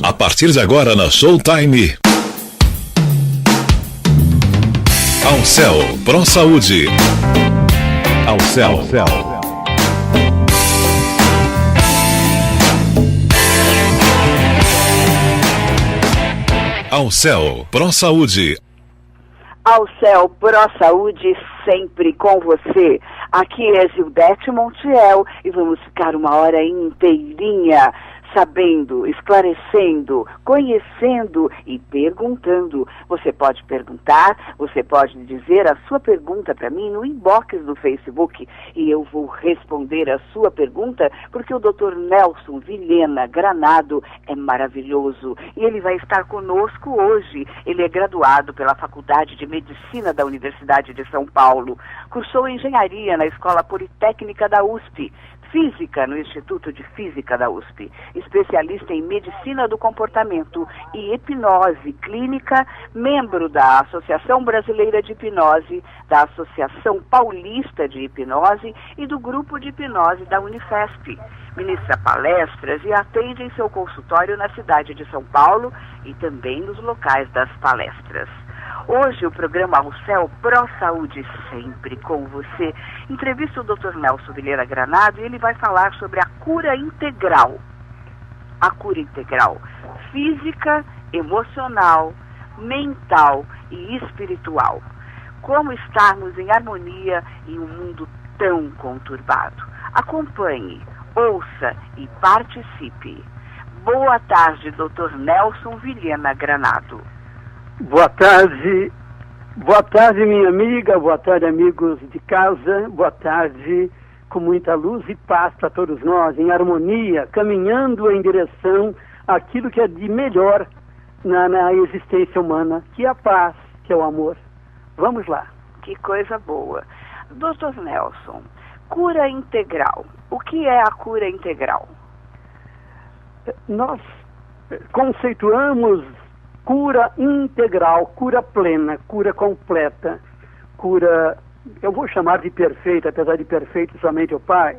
A partir de agora na Showtime. Ao Céu, Pro Saúde. Ao Céu. Ao Céu, Pro Saúde. Ao Céu, Pro Saúde, sempre com você. Aqui é Gildete Montiel e vamos ficar uma hora inteirinha sabendo, esclarecendo, conhecendo e perguntando. Você pode perguntar, você pode dizer a sua pergunta para mim no inbox do Facebook e eu vou responder a sua pergunta porque o Dr. Nelson Vilhena Granado é maravilhoso e ele vai estar conosco hoje. Ele é graduado pela Faculdade de Medicina da Universidade de São Paulo, cursou engenharia na Escola Politécnica da USP, Física no Instituto de Física da USP, especialista em Medicina do Comportamento e Hipnose Clínica, membro da Associação Brasileira de Hipnose, da Associação Paulista de Hipnose e do Grupo de Hipnose da Unifesp. Ministra palestras e atende em seu consultório na cidade de São Paulo e também nos locais das palestras. Hoje o programa Ao Céu Pro Saúde, sempre com você, entrevista o Dr. Nelson Vilhena Granado e ele vai falar sobre a cura integral. A cura integral, física, emocional, mental e espiritual. Como estarmos em harmonia em um mundo tão conturbado. Acompanhe, ouça e participe. Boa tarde, Dr. Nelson Vilhena Granado. Boa tarde, minha amiga, boa tarde, amigos de casa, boa tarde, com muita luz e paz para todos nós, em harmonia, caminhando em direção àquilo que é de melhor na existência humana, que é a paz, que é o amor. Vamos lá. Que coisa boa. Dr. Nelson, cura integral. O que é a cura integral? Nós conceituamos cura integral, cura plena, cura completa, cura, eu vou chamar de perfeita, apesar de perfeito somente o Pai.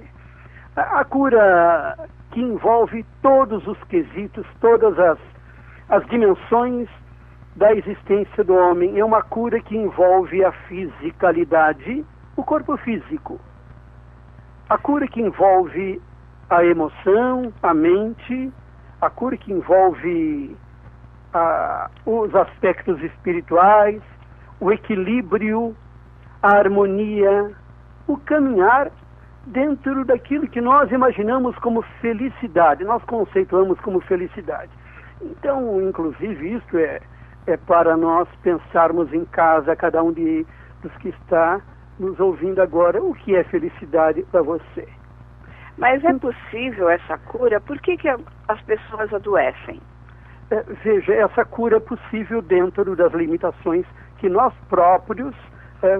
A cura que envolve todos os quesitos, todas as dimensões da existência do homem. É uma cura que envolve a fisicalidade, o corpo físico. A cura que envolve a emoção, a mente, a cura que envolve os aspectos espirituais, o equilíbrio, a harmonia, o caminhar dentro daquilo que nós imaginamos como felicidade, nós conceituamos como felicidade. Então, inclusive, isto é para nós pensarmos em casa, cada um dos que está nos ouvindo agora, o que é felicidade para você. Mas é possível essa cura? Por que as pessoas adoecem? Veja, essa cura é possível dentro das limitações que nós próprios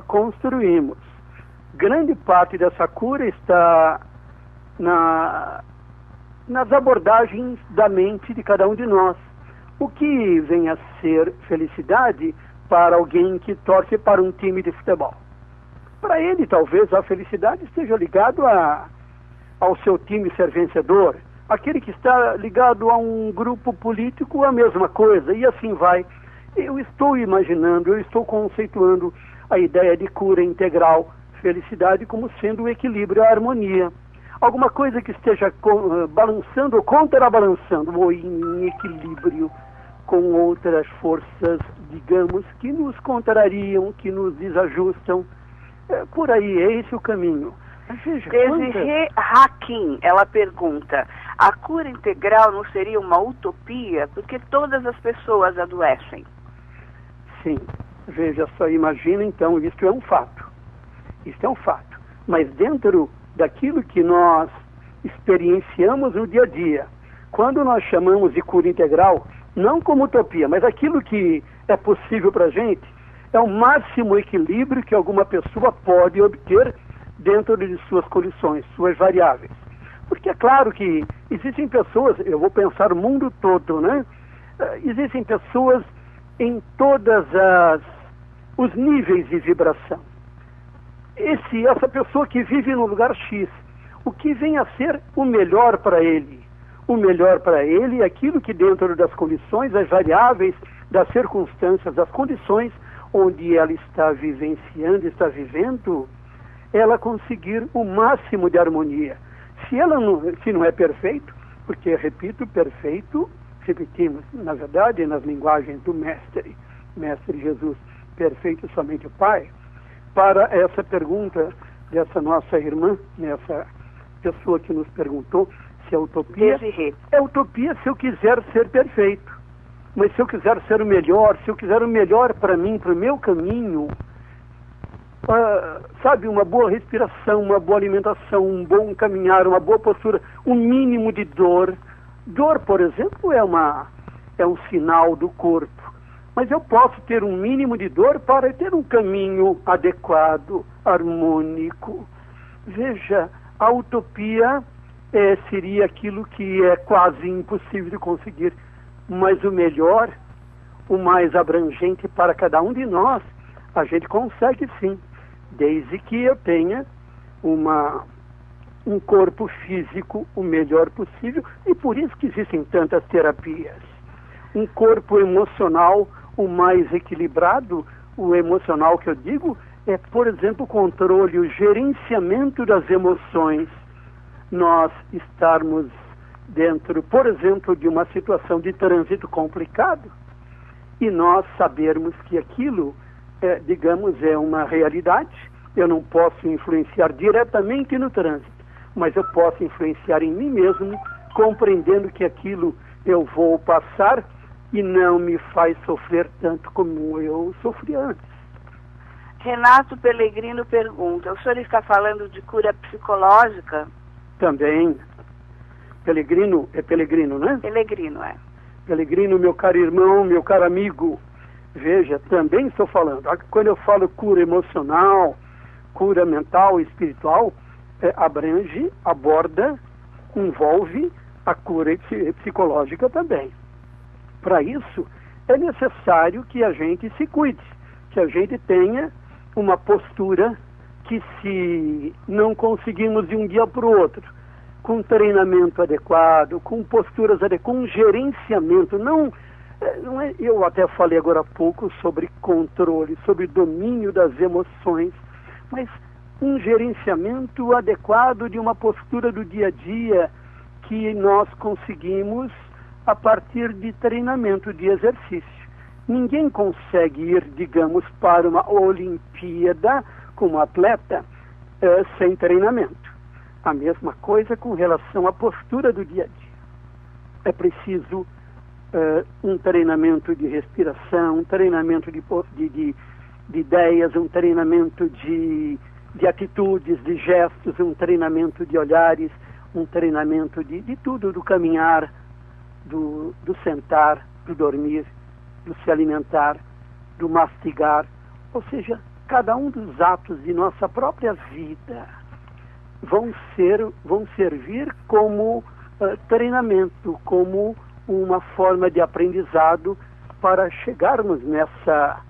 construímos. Grande parte dessa cura está nas abordagens da mente de cada um de nós. O que vem a ser felicidade para alguém que torce para um time de futebol? Para ele, talvez, a felicidade esteja ligado ao seu time ser vencedor. Aquele que está ligado a um grupo político, a mesma coisa, e assim vai. Eu estou imaginando, eu estou conceituando a ideia de cura integral, felicidade como sendo o equilíbrio, a harmonia. Alguma coisa que esteja balançando ou contrabalançando, ou em equilíbrio com outras forças, digamos, que nos contrariam, que nos desajustam. Por aí, é esse o caminho. Desirê Hakim, ela pergunta, a cura integral não seria uma utopia? Porque todas as pessoas adoecem. Sim, veja só, imagina então, isto é um fato. Isto é um fato. Mas dentro daquilo que nós experienciamos no dia a dia, quando nós chamamos de cura integral, não como utopia, mas aquilo que é possível para a gente, é o máximo equilíbrio que alguma pessoa pode obter dentro de suas condições, suas variáveis. Porque é claro que existem pessoas, eu vou pensar o mundo todo, né? Existem pessoas em todas os níveis de vibração. Essa pessoa que vive no lugar X, o que vem a ser o melhor para ele, o melhor para ele e aquilo que dentro das condições, das variáveis, das circunstâncias, das condições onde ela está vivenciando, está vivendo, ela conseguir o máximo de harmonia. Se não é perfeito, porque, repito, perfeito, repetimos, na verdade, nas linguagens do Mestre Jesus, perfeito somente o Pai. Para essa pergunta dessa nossa irmã, nessa pessoa que nos perguntou se é utopia, é utopia se eu quiser ser perfeito. Mas se eu quiser ser o melhor, se eu quiser o melhor para mim, para o meu caminho, sabe, uma boa respiração, uma boa alimentação, um bom caminhar, uma boa postura, um mínimo de dor. Dor, por exemplo, é um sinal do corpo. Mas eu posso ter um mínimo de dor para ter um caminho adequado, harmônico. Veja, a utopia seria aquilo que é quase impossível de conseguir. Mas o melhor, o mais abrangente para cada um de nós, a gente consegue sim, desde que eu tenha um corpo físico o melhor possível, e por isso que existem tantas terapias. Um corpo emocional o mais equilibrado, o emocional que eu digo, é, por exemplo, o controle, o gerenciamento das emoções. Nós estarmos dentro, por exemplo, de uma situação de trânsito complicado, e nós sabermos que aquilo, digamos, é uma realidade. Eu não posso influenciar diretamente no trânsito, mas eu posso influenciar em mim mesmo, compreendendo que aquilo eu vou passar e não me faz sofrer tanto como eu sofri antes. Renato Pellegrino pergunta, o senhor está falando de cura psicológica? Também. Pellegrino, é Pellegrino, né? Pellegrino, é. Pellegrino, meu caro irmão, meu caro amigo, veja, também estou falando. Quando eu falo cura emocional, cura mental e espiritual, abrange, aborda, envolve a cura psicológica também. Para isso, é necessário que a gente se cuide, que a gente tenha uma postura que, se não conseguimos de um dia para o outro, com treinamento adequado, com posturas adequadas, com gerenciamento, não é, eu até falei agora há pouco sobre controle, sobre domínio das emoções, mas um gerenciamento adequado de uma postura do dia a dia que nós conseguimos a partir de treinamento, de exercício. Ninguém consegue ir, digamos, para uma Olimpíada como atleta sem treinamento. A mesma coisa com relação à postura do dia a dia. É preciso um treinamento de respiração, um treinamento de ideias, um treinamento de atitudes, de gestos, um treinamento de olhares, um treinamento de tudo, do caminhar, do sentar, do dormir, do se alimentar, do mastigar. Ou seja, cada um dos atos de nossa própria vida vão servir como treinamento, como uma forma de aprendizado para chegarmos nessa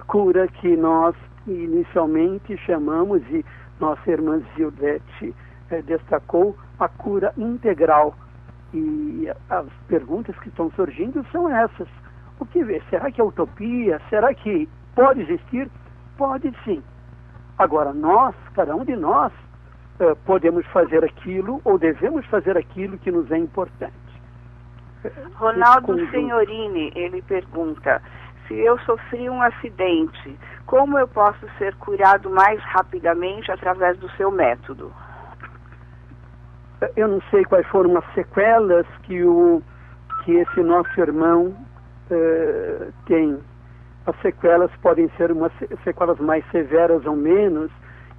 cura que nós inicialmente chamamos, e nossa irmã Zildete destacou, a cura integral. E as perguntas que estão surgindo são essas. O que vê? Será que é utopia? Será que pode existir? Pode sim. Agora, nós, cada um de nós, podemos fazer aquilo ou devemos fazer aquilo que nos é importante. Ronaldo Senhorini, ele pergunta, se eu sofri um acidente, como eu posso ser curado mais rapidamente através do seu método? Eu não sei quais foram as sequelas que esse nosso irmão tem. As sequelas podem ser sequelas mais severas ou menos,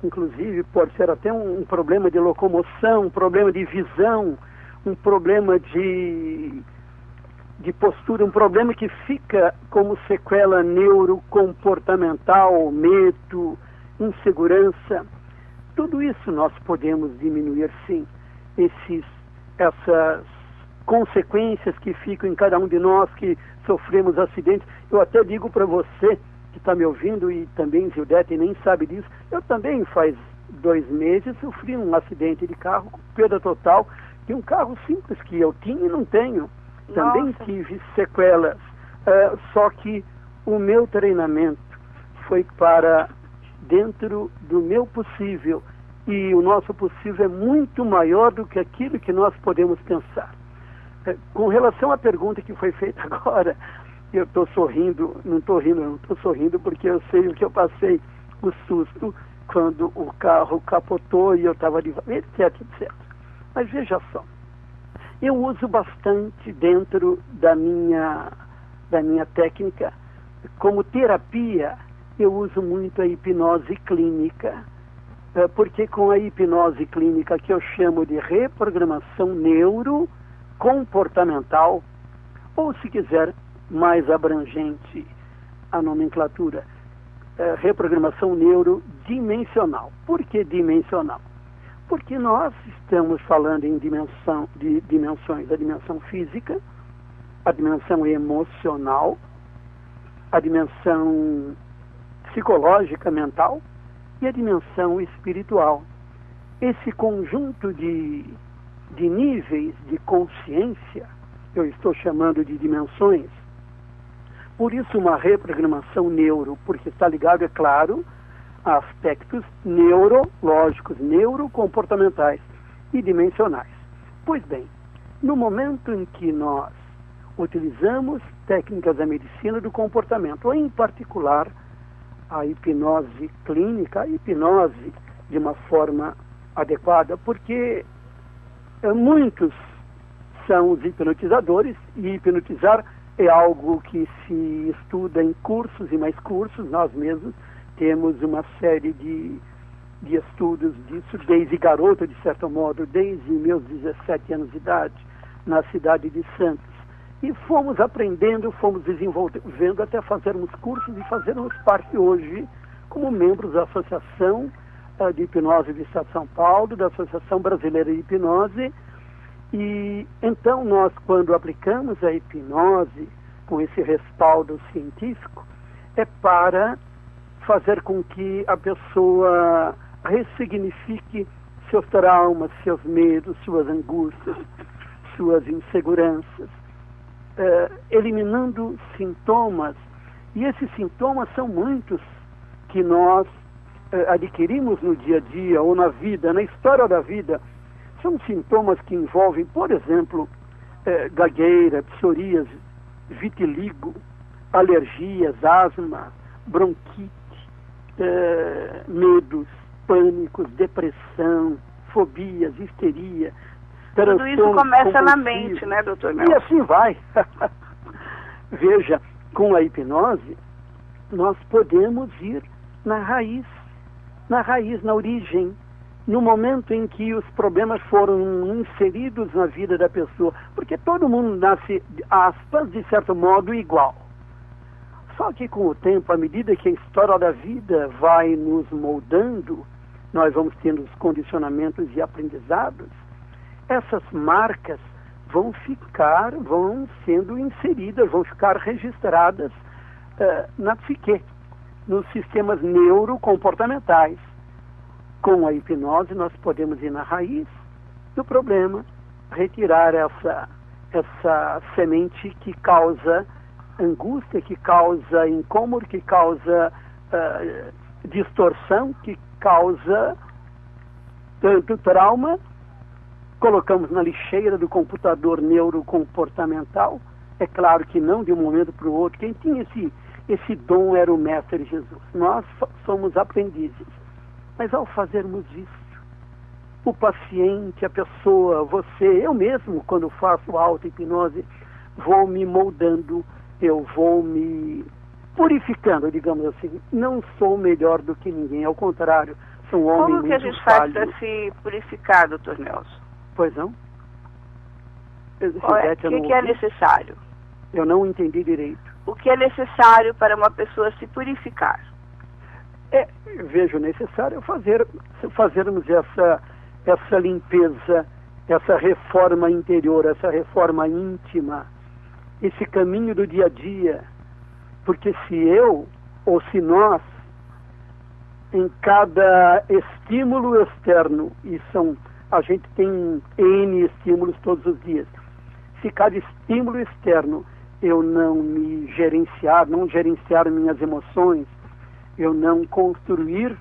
inclusive pode ser até um problema de locomoção, um problema de visão, um problema de postura, um problema que fica como sequela neurocomportamental, medo, insegurança. Tudo isso nós podemos diminuir sim. Essas consequências que ficam em cada um de nós que sofremos acidentes. Eu até digo para você que está me ouvindo, e também Zildete nem sabe disso, eu também faz 2 meses sofri um acidente de carro, perda total, de um carro simples que eu tinha e não tenho. Também Nossa. tive sequelas, só que o meu treinamento foi para dentro do meu possível, e o nosso possível é muito maior do que aquilo que nós podemos pensar. Com relação à pergunta que foi feita agora, eu estou sorrindo, não estou rindo, não estou sorrindo porque eu sei o que eu passei, o susto, quando o carro capotou e eu estava de... etc, etc. Mas veja só, eu uso bastante dentro da minha técnica, como terapia, eu uso muito a hipnose clínica, porque com a hipnose clínica, que eu chamo de reprogramação neurocomportamental, ou se quiser mais abrangente a nomenclatura, reprogramação neurodimensional. Por que dimensional? Porque nós estamos falando em dimensões, a dimensão física, a dimensão emocional, a dimensão psicológica, mental, e a dimensão espiritual. Esse conjunto de níveis de consciência, eu estou chamando de dimensões, por isso uma reprogramação neuro, porque está ligado, é claro, a aspectos neurológicos, neurocomportamentais e dimensionais. Pois bem, no momento em que nós utilizamos técnicas da medicina do comportamento, em particular a hipnose clínica, a hipnose de uma forma adequada, porque muitos são os hipnotizadores, e hipnotizar é algo que se estuda em cursos e mais cursos. Nós mesmos temos uma série de estudos disso, desde garoto, de certo modo, desde meus 17 anos de idade, na cidade de Santos. E fomos aprendendo, fomos desenvolvendo até fazermos cursos e fazermos parte hoje como membros da Associação de Hipnose do Estado de São Paulo, da Associação Brasileira de Hipnose. E então nós, quando aplicamos a hipnose com esse respaldo científico, é para fazer com que a pessoa ressignifique seus traumas, seus medos, suas angústias, suas inseguranças, eliminando sintomas. E esses sintomas são muitos que nós adquirimos no dia a dia, ou na vida, na história da vida. São sintomas que envolvem, por exemplo, gagueira, psoríase, vitiligo, alergias, asma, bronquite, medos, pânicos, depressão, fobias, histeria. Tudo isso começa na mente, né, doutor Nelson? E assim vai. Veja, com a hipnose, nós podemos ir na raiz, na origem, no momento em que os problemas foram inseridos na vida da pessoa, porque todo mundo nasce, aspas, de certo modo igual. Só que com o tempo, à medida que a história da vida vai nos moldando, nós vamos tendo os condicionamentos e aprendizados, essas marcas vão sendo inseridas, vão ficar registradas na psique, nos sistemas neurocomportamentais. Com a hipnose, nós podemos ir na raiz do problema, retirar essa semente que causa angústia, que causa incômodo, que causa distorção, que causa tanto trauma. Colocamos na lixeira do computador neurocomportamental. É claro que não de um momento para o outro. Quem tinha esse dom era o Mestre Jesus. Nós somos aprendizes. Mas ao fazermos isso, o paciente, a pessoa, você, eu mesmo, quando faço auto-hipnose, vou me moldando, eu vou me purificando, digamos assim. Não sou melhor do que ninguém, ao contrário, sou um homem muito falho. Como que a gente faz para se purificar, doutor Nelson? Pois não? O que é necessário? Eu não entendi direito. O que é necessário para uma pessoa se purificar? Vejo necessário fazermos essa limpeza, essa reforma interior, essa reforma íntima, esse caminho do dia a dia. Porque se eu, ou se nós, em cada estímulo externo, e são A gente tem N estímulos todos os dias. Se cada estímulo externo eu não me gerenciar, não gerenciar minhas emoções, eu não construir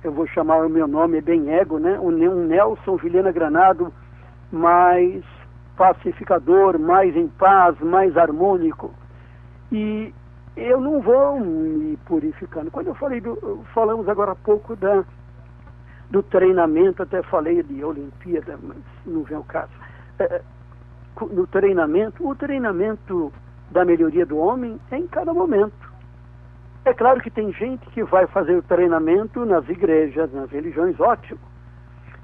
eu vou chamar o meu nome, é bem ego, né? Um Nelson Vilhena Granado mais pacificador, mais em paz, mais harmônico. E eu não vou me purificando. Quando eu falamos agora há pouco do treinamento, até falei de Olimpíada, mas não vem ao caso. No treinamento, o treinamento da melhoria do homem é em cada momento. É claro que tem gente que vai fazer o treinamento nas igrejas, nas religiões, ótimo.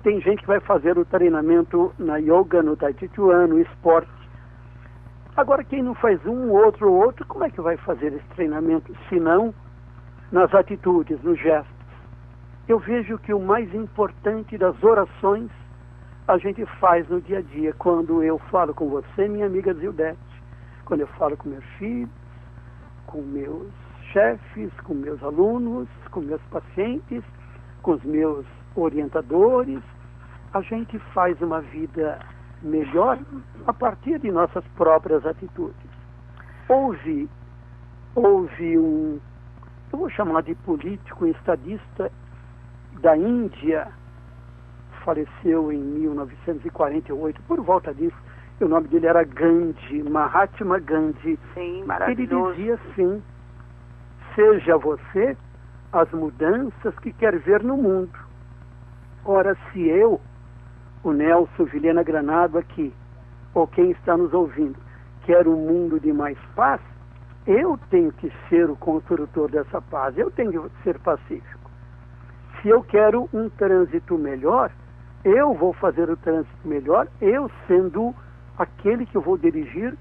Tem gente que vai fazer o treinamento na yoga, no tai chi chuan, no esporte. Agora, quem não faz um, outro, como é que vai fazer esse treinamento, se não nas atitudes, nos gestos? Eu vejo que o mais importante das orações a gente faz no dia a dia, quando eu falo com você, minha amiga Zildete, quando eu falo com meus filhos, com meus chefes, com meus alunos, com meus pacientes, com os meus orientadores, a gente faz uma vida melhor a partir de nossas próprias atitudes. Houve eu vou chamar de político, estadista da Índia, faleceu em 1948, por volta disso, o nome dele era Gandhi, Mahatma Gandhi. Sim, maravilhoso. Ele dizia assim: seja você as mudanças que quer ver no mundo. Ora, se eu, o Nelson Vilhena Granado aqui, ou quem está nos ouvindo, quer um mundo de mais paz, eu tenho que ser o construtor dessa paz, eu tenho que ser pacífico. Se eu quero um trânsito melhor, eu vou fazer o trânsito melhor, eu sendo aquele que eu vou dirigir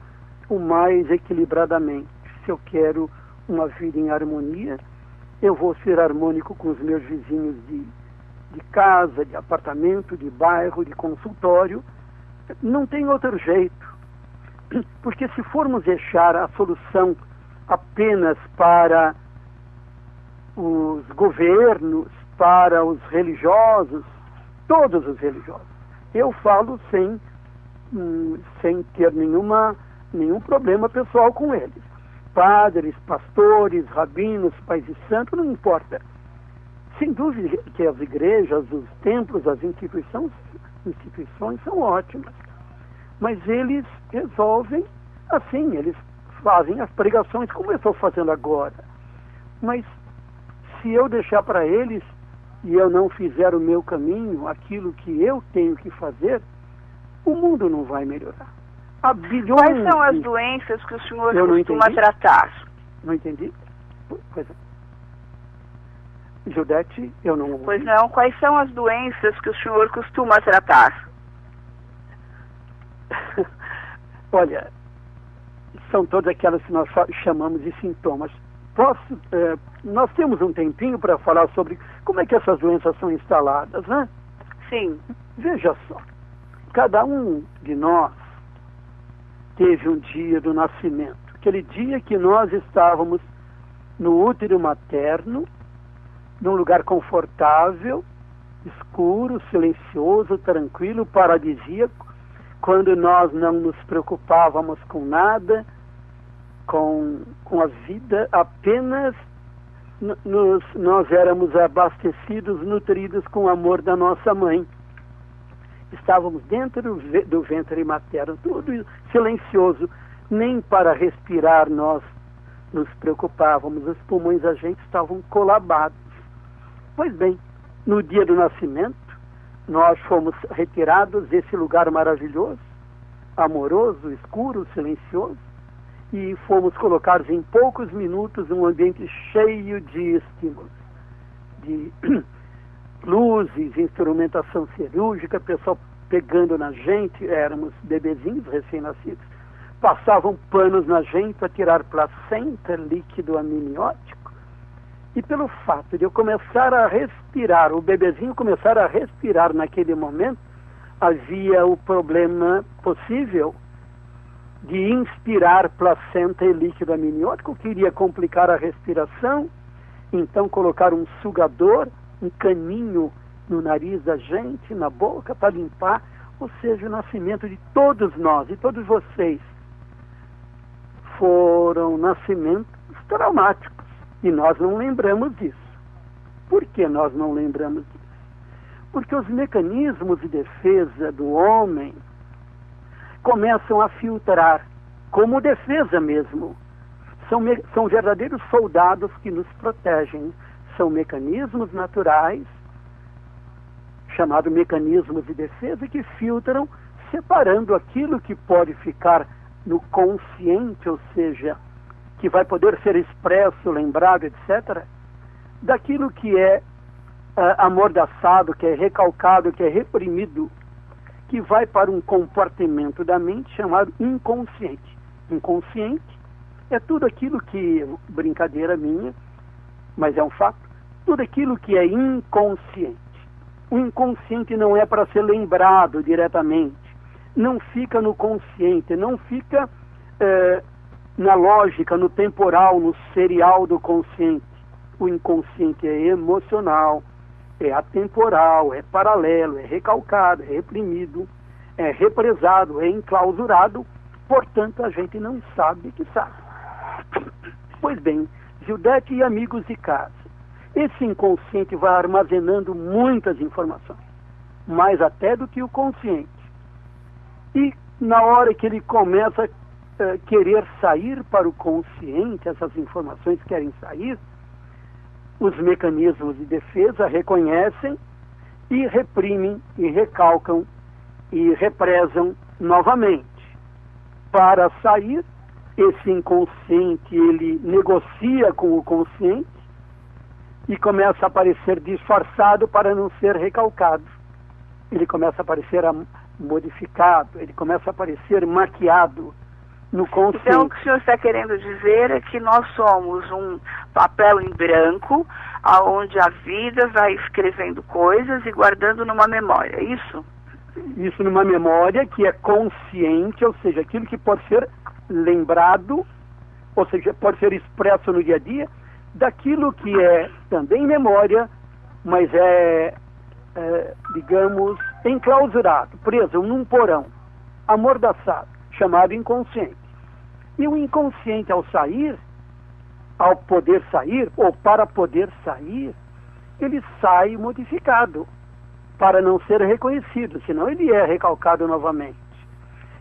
o mais equilibradamente. Se eu quero uma vida em harmonia, eu vou ser harmônico com os meus vizinhos de casa, de apartamento, de bairro, de consultório. Não tem outro jeito. Porque se formos deixar a solução apenas para os governos, para os religiosos, todos os religiosos, eu falo sem ter nenhum problema pessoal com eles. Padres, pastores, rabinos, pais de santo, não importa. Sem dúvida que as igrejas, os templos, as instituições são ótimas. Mas eles resolvem assim, eles fazem as pregações como eu estou fazendo agora. Mas se eu deixar para eles e eu não fizer o meu caminho, aquilo que eu tenho que fazer, o mundo não vai melhorar. Há bilhões. Quais são as doenças que o senhor costuma entendi. tratar? Não entendi? Pois é. Judete, eu não ouvi. Pois não, quais são as doenças que o senhor costuma tratar? Olha, são todas aquelas que nós chamamos de sintomas. Nós temos um tempinho para falar sobre como é que essas doenças são instaladas, né? Sim. Veja só, cada um de nós teve um dia do nascimento, aquele dia que nós estávamos no útero materno, num lugar confortável, escuro, silencioso, tranquilo, paradisíaco, quando nós não nos preocupávamos com nada, com a vida, apenas nós éramos abastecidos, nutridos com o amor da nossa mãe. Estávamos dentro do ventre materno, tudo silencioso, nem para respirar nós nos preocupávamos, os pulmões da gente estavam colabados. Pois bem, no dia do nascimento, nós fomos retirados desse lugar maravilhoso, amoroso, escuro, silencioso, e fomos colocados em poucos minutos num ambiente cheio de estímulos, de luzes, instrumentação cirúrgica, pessoal pegando na gente, éramos bebezinhos recém-nascidos, passavam panos na gente para tirar placenta, líquido amniótico. E pelo fato de eu começar a respirar, o bebezinho começar a respirar naquele momento, havia o problema possível de inspirar placenta e líquido amniótico, que iria complicar a respiração. Então colocar um sugador, um caninho no nariz da gente, na boca, para limpar, ou seja, o nascimento de todos nós, de todos vocês, foram nascimentos traumáticos, e nós não lembramos disso. Por que nós não lembramos disso? Porque os mecanismos de defesa do homem começam a filtrar, como defesa mesmo. São verdadeiros soldados que nos protegem. São mecanismos naturais, chamados mecanismos de defesa, que filtram, separando aquilo que pode ficar no consciente, ou seja, que vai poder ser expresso, lembrado, etc., daquilo que é amordaçado, que é recalcado, que é reprimido, que vai para um comportamento da mente chamado inconsciente. Inconsciente é tudo aquilo que, brincadeira minha, mas é um fato, tudo aquilo que é inconsciente. O inconsciente não é para ser lembrado diretamente, não fica no consciente, não fica na lógica, no temporal, no serial do consciente. O inconsciente é emocional, é atemporal, é paralelo, é recalcado, é reprimido, é represado, é enclausurado, portanto a gente não sabe que sabe. Pois bem, Gildete e amigos de casa, esse inconsciente vai armazenando muitas informações, mais até do que o consciente. E na hora que ele começa a querer sair para o consciente, essas informações querem sair, os mecanismos de defesa reconhecem e reprimem, e recalcam, e represam novamente. Para sair, esse inconsciente, ele negocia com o consciente e começa a aparecer disfarçado para não ser recalcado. Ele começa a aparecer modificado, ele começa a aparecer maquiado no consciente. Então, o que o senhor está querendo dizer é que nós somos um papel em branco, aonde a vida vai escrevendo coisas e guardando numa memória, é isso? Isso, numa memória que é consciente, ou seja, aquilo que pode ser lembrado, ou seja, pode ser expresso no dia a dia, daquilo que é também memória, mas digamos, enclausurado, preso num porão, amordaçado, chamado inconsciente. E o inconsciente, ao sair, ao poder sair, ou para poder sair, ele sai modificado, para não ser reconhecido, senão ele é recalcado novamente.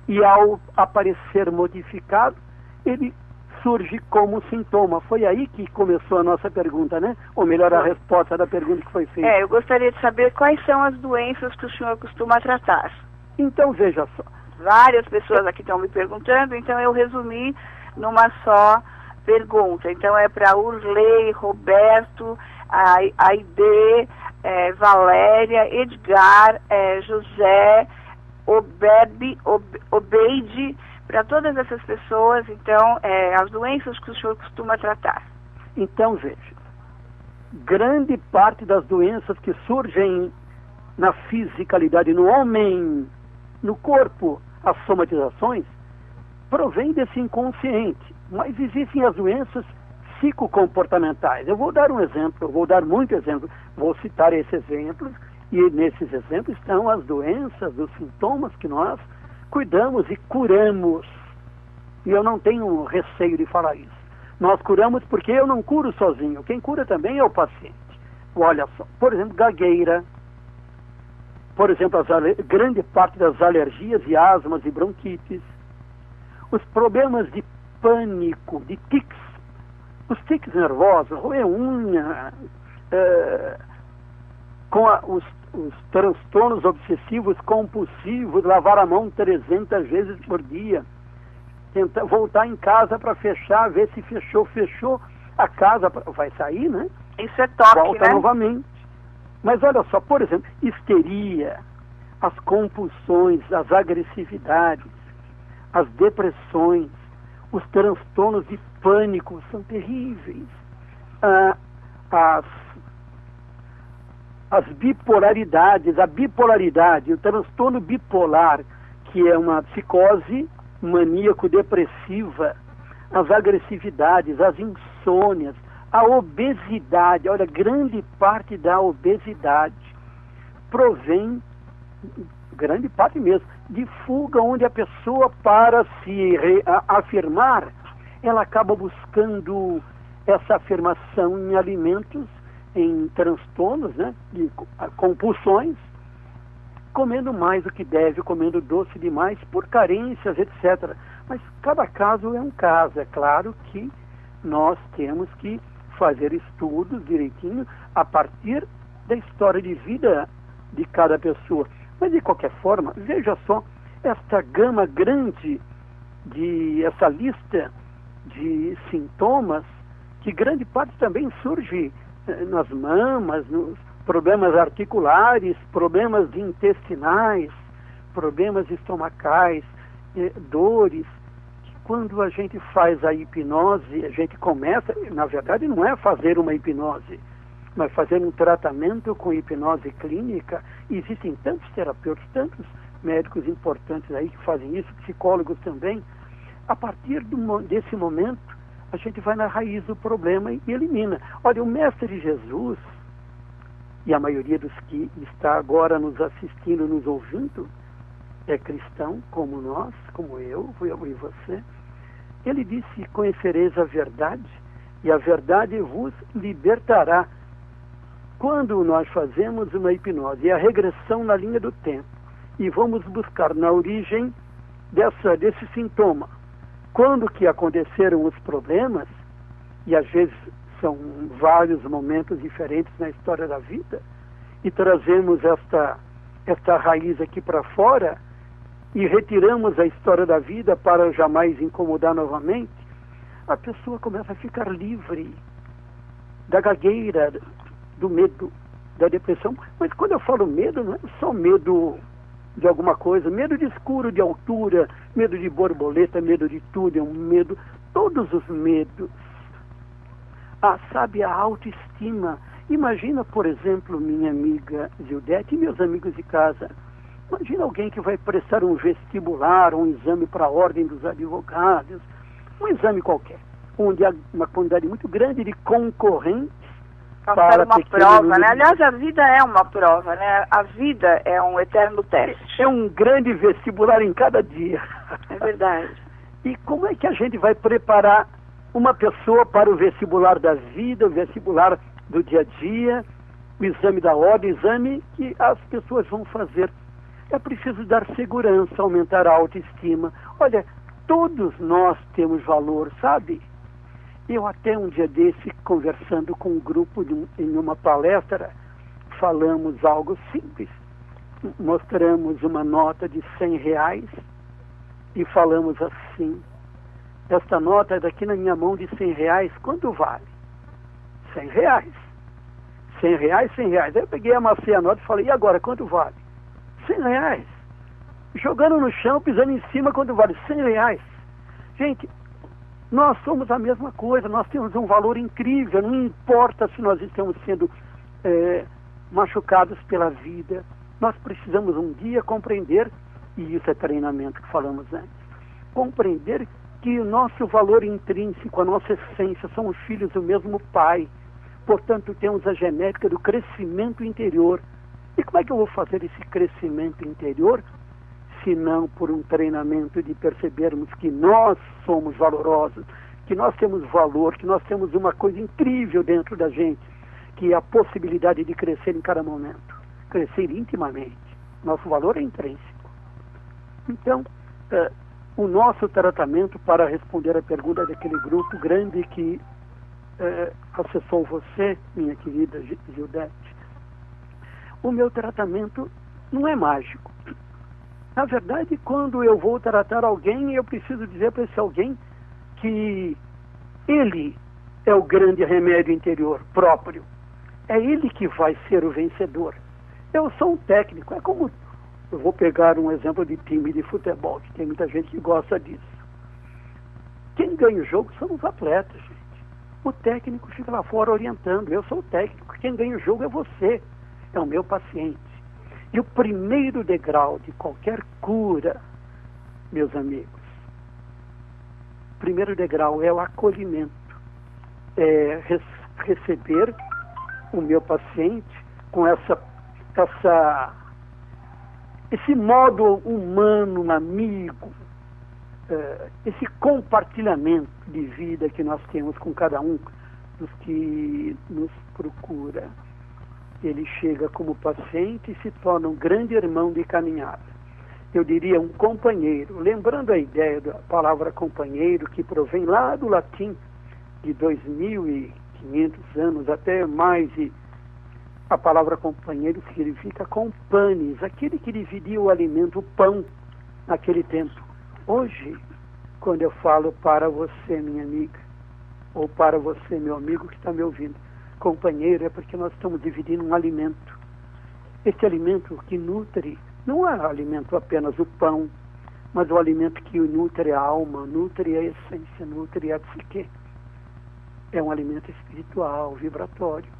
E ao aparecer modificado, ele surge como sintoma. Foi aí que começou a nossa pergunta, né? Ou melhor, a resposta da pergunta que foi feita. Eu gostaria de saber quais são as doenças que o senhor costuma tratar. Então, veja só. Várias pessoas aqui estão me perguntando, então eu resumi numa só pergunta. Então é para Urley, Roberto, Aide, Valéria, Edgar, José, Obeide, para todas essas pessoas, então, as doenças que o senhor costuma tratar. Então, veja, grande parte das doenças que surgem na fisicalidade, no homem, no corpo, as somatizações, provém desse inconsciente. Mas existem as doenças psicocomportamentais. Eu vou dar um exemplo, eu vou dar muitos exemplos, vou citar esses exemplos, e nesses exemplos estão as doenças, os sintomas que nós cuidamos e curamos. E eu não tenho receio de falar isso. Nós curamos porque eu não curo sozinho. Quem cura também é o paciente. Olha só, por exemplo, gagueira. Por exemplo, grande parte das alergias e asmas e bronquites. Os problemas de pânico, de tics. Os tics nervosos, roer unha, com os transtornos obsessivos compulsivos, lavar a mão 300 vezes por dia, tentar voltar em casa para fechar, ver se fechou, a casa vai sair, né? Isso é toque, volta né? novamente. Mas olha só, por exemplo, histeria, as compulsões, as agressividades, as depressões, os transtornos de pânico são terríveis. As bipolaridades, a bipolaridade, o transtorno bipolar, que é uma psicose maníaco-depressiva, as agressividades, as insônias, a obesidade, olha, grande parte da obesidade, provém, grande parte mesmo, de fuga, onde a pessoa, para se afirmar, ela acaba buscando essa afirmação em alimentos, em transtornos, né, de compulsões, comendo mais do que deve, comendo doce demais, por carências, etc. Mas cada caso é um caso. É claro que nós temos que fazer estudos direitinho a partir da história de vida de cada pessoa. Mas, de qualquer forma, veja só esta gama grande, essa lista de sintomas, que grande parte também surge nas mamas, nos problemas articulares, problemas intestinais, problemas estomacais, dores. Quando a gente faz a hipnose, a gente começa, na verdade não é fazer uma hipnose, mas fazer um tratamento com hipnose clínica. Existem tantos terapeutas, tantos médicos importantes aí que fazem isso, psicólogos também. A partir desse momento, a gente vai na raiz do problema e elimina. Olha, o Mestre Jesus, e a maioria dos que está agora nos assistindo, nos ouvindo, é cristão, como nós, como eu e você. Ele disse: conhecereis a verdade, e a verdade vos libertará. Quando nós fazemos uma hipnose, é a regressão na linha do tempo, e vamos buscar na origem desse sintoma. Quando que aconteceram os problemas, e às vezes são vários momentos diferentes na história da vida, e trazemos esta raiz aqui para fora, e retiramos a história da vida para jamais incomodar novamente, a pessoa começa a ficar livre da gagueira, do medo, da depressão. Mas quando eu falo medo, não é só medo de alguma coisa, medo de escuro, de altura, medo de borboleta, medo de tudo, é um medo, todos os medos. Sabe, a autoestima. Imagina, por exemplo, minha amiga Gildete e meus amigos de casa. Imagina alguém que vai prestar um vestibular, um exame para a ordem dos advogados, um exame qualquer, onde há uma quantidade muito grande de concorrentes para uma prova, né? Aliás, a vida é uma prova, né? A vida é um eterno teste. É um grande vestibular em cada dia. É verdade. E como é que a gente vai preparar uma pessoa para o vestibular da vida, o vestibular do dia a dia, o exame da ordem, o exame que as pessoas vão fazer? É preciso dar segurança, aumentar a autoestima. Olha, todos nós temos valor, sabe? Eu até um dia desse, conversando com um grupo em uma palestra, falamos algo simples. Mostramos uma nota de R$100 e falamos assim: esta nota daqui na minha mão de R$100, quanto vale? R$100. R$100, R$100. Aí eu peguei, amassei a nota e falei: e agora, quanto vale? R$100. Jogando no chão, pisando em cima, quanto vale? R$100. Gente, nós somos a mesma coisa, nós temos um valor incrível, não importa se nós estamos sendo machucados pela vida. Nós precisamos um dia compreender, e isso é treinamento que falamos antes, compreender que o nosso valor intrínseco, a nossa essência, somos filhos do mesmo Pai. Portanto, temos a genética do crescimento interior. E como é que eu vou fazer esse crescimento interior, se não por um treinamento de percebermos que nós somos valorosos, que nós temos valor, que nós temos uma coisa incrível dentro da gente, que é a possibilidade de crescer em cada momento, crescer intimamente. Nosso valor é intrínseco. Então, o nosso tratamento, para responder a pergunta daquele grupo grande que acessou você, minha querida Gildete, o meu tratamento não é mágico. Na verdade, quando eu vou tratar alguém, eu preciso dizer para esse alguém que ele é o grande remédio interior próprio. É ele que vai ser o vencedor. Eu sou um técnico. É como, eu vou pegar um exemplo de time de futebol, que tem muita gente que gosta disso. Quem ganha o jogo são os atletas, gente. O técnico fica lá fora orientando. Eu sou o técnico. Quem ganha o jogo é você. É o meu paciente. E o primeiro degrau de qualquer cura, meus amigos, o primeiro degrau é o acolhimento. É receber o meu paciente com essa esse modo humano, amigo, esse compartilhamento de vida que nós temos com cada um dos que nos procura. Ele chega como paciente e se torna um grande irmão de caminhada. Eu diria um companheiro, lembrando a ideia da palavra companheiro, que provém lá do latim, de 2.500 anos, até mais, e a palavra companheiro significa companes, aquele que dividia o alimento, o pão, naquele tempo. Hoje, quando eu falo para você, minha amiga, ou para você, meu amigo que está me ouvindo, companheiro, é porque nós estamos dividindo um alimento. Este alimento que nutre, não é alimento apenas o pão, mas o alimento que nutre a alma, nutre a essência, nutre a psique. É um alimento espiritual, vibratório.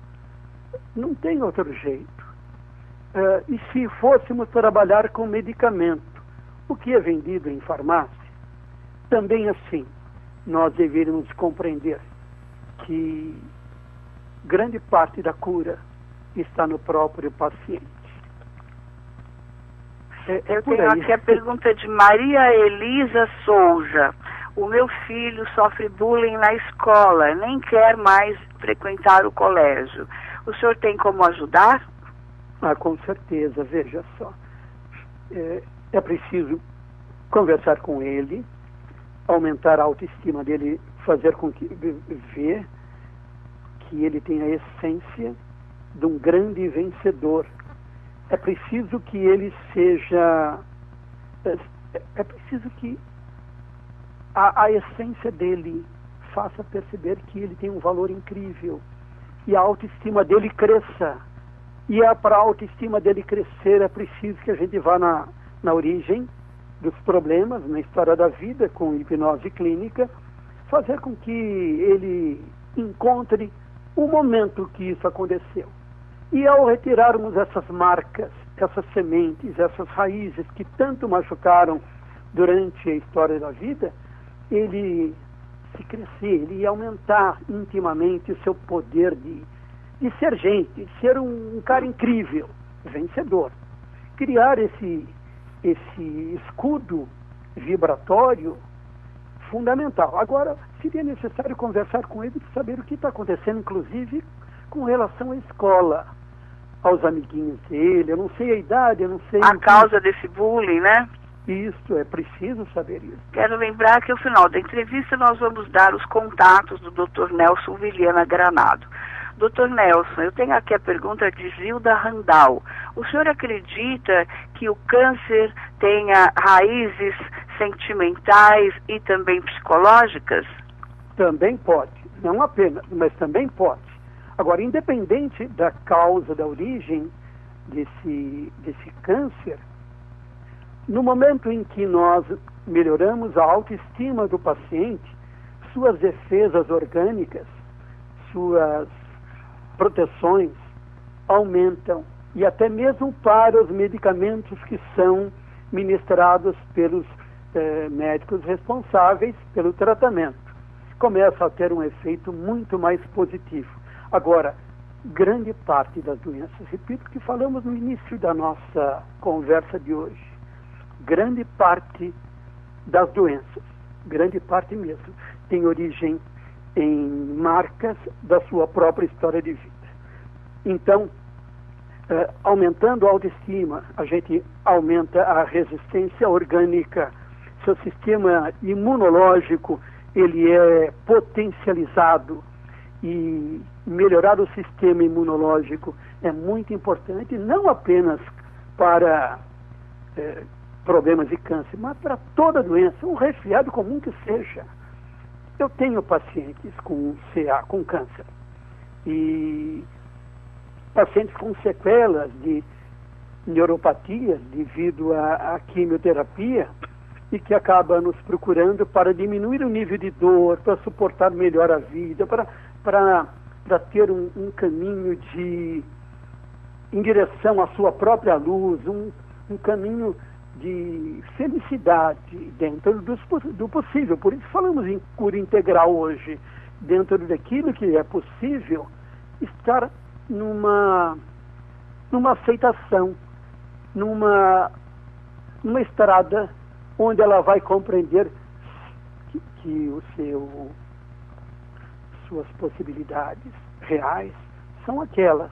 Não tem outro jeito. E se fôssemos trabalhar com medicamento, o que é vendido em farmácia, também assim, nós deveríamos compreender que grande parte da cura está no próprio paciente. Eu tenho aqui a pergunta de Maria Elisa Souza. O meu filho sofre bullying na escola, nem quer mais frequentar o colégio. O senhor tem como ajudar? Com certeza, veja só. É preciso conversar com ele, aumentar a autoestima dele, fazer com que ver que ele tem a essência de um grande vencedor. É preciso que ele seja... É preciso que a essência dele faça perceber que ele tem um valor incrível e a autoestima dele cresça. E para a autoestima dele crescer é preciso que a gente vá na origem dos problemas, na história da vida, com hipnose clínica, fazer com que ele encontre o momento que isso aconteceu. E ao retirarmos essas marcas, essas sementes, essas raízes que tanto machucaram durante a história da vida, ele se crescer, ele ia aumentar intimamente o seu poder de ser gente, de ser um cara incrível, vencedor. Criar esse escudo vibratório fundamental. Agora, seria necessário conversar com ele para saber o que está acontecendo, inclusive com relação à escola, aos amiguinhos dele. Eu não sei a idade, eu não sei... A causa desse bullying, né? Isso, é preciso saber isso. Quero lembrar que ao final da entrevista nós vamos dar os contatos do Dr. Nelson Viliana Granado. Dr. Nelson, eu tenho aqui a pergunta de Zilda Randal. O senhor acredita que o câncer tenha raízes sentimentais e também psicológicas? Também pode, não apenas, mas também pode. Agora, independente da causa, da origem desse câncer, no momento em que nós melhoramos a autoestima do paciente, suas defesas orgânicas, suas proteções aumentam, e até mesmo para os medicamentos que são ministrados pelos médicos responsáveis pelo tratamento, começa a ter um efeito muito mais positivo. Agora, grande parte das doenças, repito o que falamos no início da nossa conversa de hoje, grande parte das doenças, grande parte mesmo, tem origem em marcas da sua própria história de vida. Então, aumentando a autoestima, a gente aumenta a resistência orgânica, seu sistema imunológico, ele é potencializado, e melhorar o sistema imunológico é muito importante, não apenas para problemas de câncer, mas para toda doença, um resfriado comum que seja. Eu tenho pacientes com CA, com câncer, e pacientes com sequelas de neuropatia devido à quimioterapia, e que acabam nos procurando para diminuir o nível de dor, para suportar melhor a vida, para ter um caminho em direção à sua própria luz, um caminho de felicidade dentro do possível. Por isso falamos em cura integral hoje, dentro daquilo que é possível, estar numa numa aceitação, numa estrada onde ela vai compreender que suas possibilidades reais são aquelas.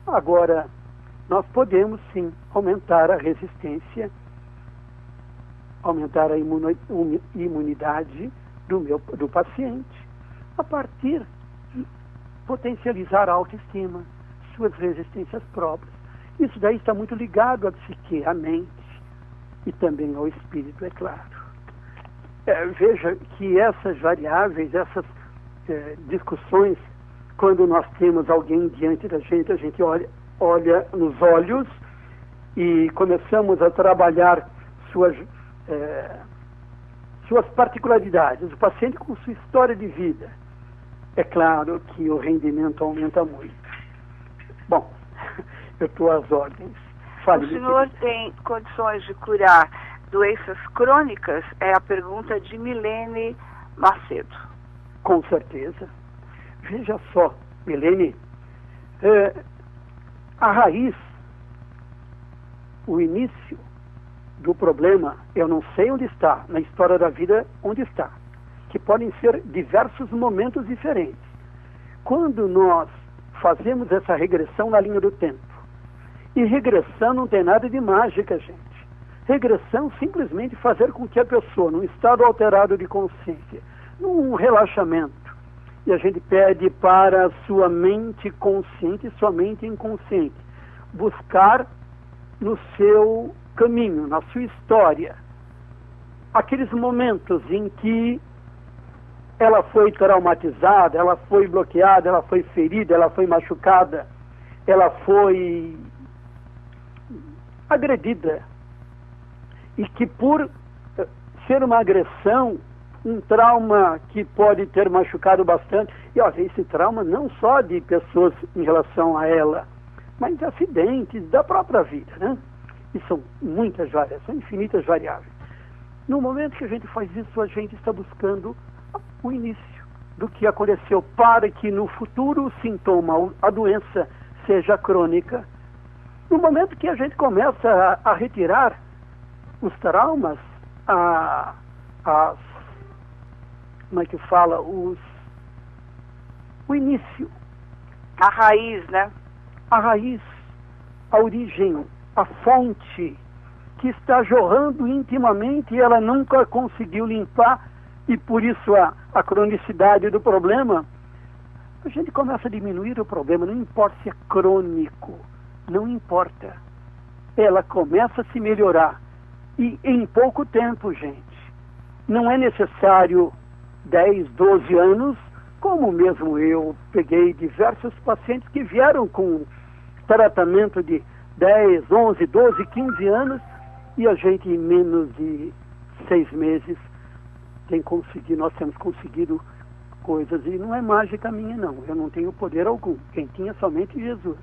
Agora, nós podemos sim aumentar a resistência, aumentar a imunidade do paciente, a partir de potencializar a autoestima, suas resistências próprias. Isso daí está muito ligado à psique, à mente e também ao espírito, é claro. Veja que essas variáveis, essas discussões, quando nós temos alguém diante da gente, a gente olha nos olhos e começamos a trabalhar suas particularidades, o paciente com sua história de vida. É claro que o rendimento aumenta muito. Bom, eu estou às ordens. O senhor tem condições de curar doenças crônicas? É a pergunta de Milene Macedo. Com certeza. Veja só, Milene, a raiz, o início do problema, eu não sei onde está, na história da vida, onde está, que podem ser diversos momentos diferentes. Quando nós fazemos essa regressão na linha do tempo, e regressão não tem nada de mágica, gente. Regressão simplesmente fazer com que a pessoa, num estado alterado de consciência, num relaxamento, e a gente pede para a sua mente consciente e sua mente inconsciente buscar no seu caminho, na sua história, aqueles momentos em que ela foi traumatizada, ela foi bloqueada, ela foi ferida, ela foi machucada, ela foi agredida, e que por ser uma agressão, um trauma que pode ter machucado bastante, e olha, esse trauma não só de pessoas em relação a ela, mas de acidentes da própria vida, né? E são muitas variáveis, são infinitas variáveis. No momento que a gente faz isso, a gente está buscando o início do que aconteceu, para que no futuro o sintoma, a doença, seja crônica. No momento que a gente começa a retirar os traumas, como é que fala, o início. A raiz, né? A raiz, a origem, a fonte que está jorrando intimamente e ela nunca conseguiu limpar, e por isso a cronicidade do problema, a gente começa a diminuir o problema, não importa se é crônico, não importa. Ela começa a se melhorar. E em pouco tempo, gente. Não é necessário 10, 12 anos, como mesmo eu peguei diversos pacientes que vieram com tratamento de 10, 11, 12, 15 anos, e a gente em menos de 6 meses nós temos conseguido coisas, e não é mágica minha não, eu não tenho poder algum, quem tinha somente Jesus.